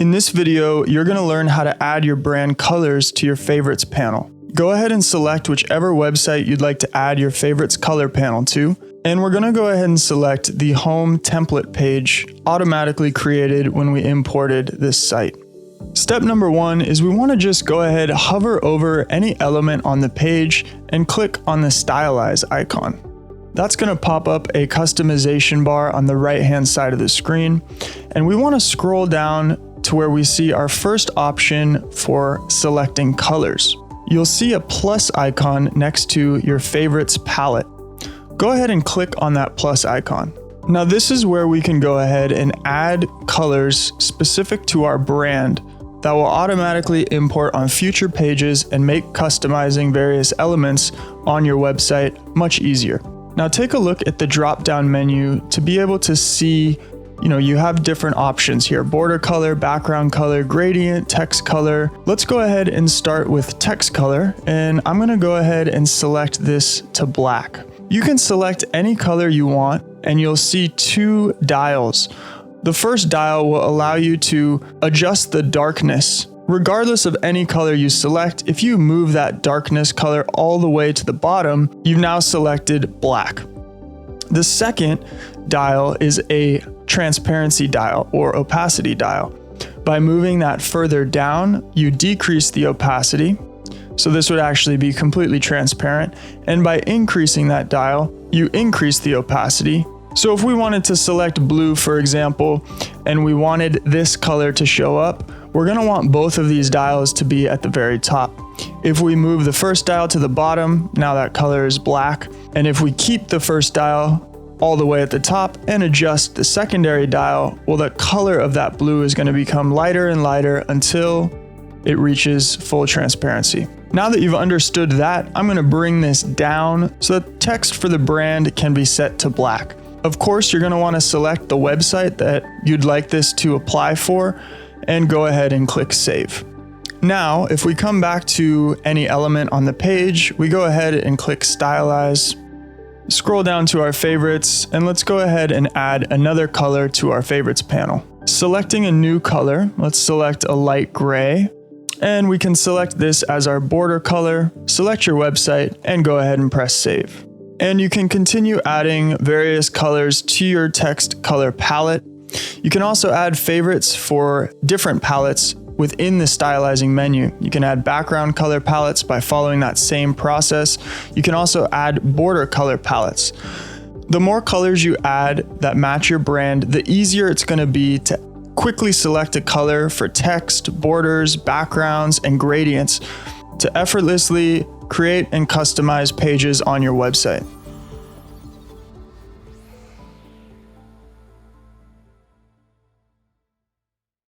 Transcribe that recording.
In this video, you're going to learn how to add your brand colors to your favorites panel. Go ahead and select whichever website you'd like to add your favorites color panel to, and we're going to go ahead and select the home template page automatically created when we imported this site. Step number 1 is we want to just go ahead, hover over any element on the page and click on the stylize icon. That's going to pop up a customization bar on the right-hand side of the screen, and we want to scroll down to where we see our first option for selecting colors. You'll see a plus icon next to your favorites palette. Go ahead and click on that plus icon. Now this is where we can go ahead and add colors specific to our brand that will automatically import on future pages and make customizing various elements on your website much easier. Now take a look at the drop-down menu to be able to see, you have different options here: border color, background color, gradient, text color. Let's go ahead and start with text color, and I'm gonna go ahead and select this to black. You can select any color you want, and you'll see 2 dials. The first dial will allow you to adjust the darkness. Regardless of any color you select, if you move that darkness color all the way to the bottom, you've now selected black. The second dial is a transparency dial or opacity dial. By moving that further down, you decrease the opacity, so this would actually be completely transparent, and by increasing that dial, you increase the opacity. So if we wanted to select blue, for example, and we wanted this color to show up, we're going to want both of these dials to be at the very top. If we move the first dial to the bottom, now that color is black. And if we keep the first dial all the way at the top and adjust the secondary dial, well, the color of that blue is going to become lighter and lighter until it reaches full transparency. Now that you've understood that, I'm going to bring this down so the text for the brand can be set to black. Of course, you're going to want to select the website that you'd like this to apply for and go ahead and click Save. Now, if we come back to any element on the page, we go ahead and click Stylize, scroll down to our favorites, and let's go ahead and add another color to our favorites panel. Selecting a new color, let's select a light gray, and we can select this as our border color, select your website, and go ahead and press Save. And you can continue adding various colors to your text color palette. You can also add favorites for different palettes within the stylizing menu. You can add background color palettes by following that same process. You can also add border color palettes. The more colors you add that match your brand, the easier it's going to be to quickly select a color for text, borders, backgrounds, and gradients to effortlessly create and customize pages on your website.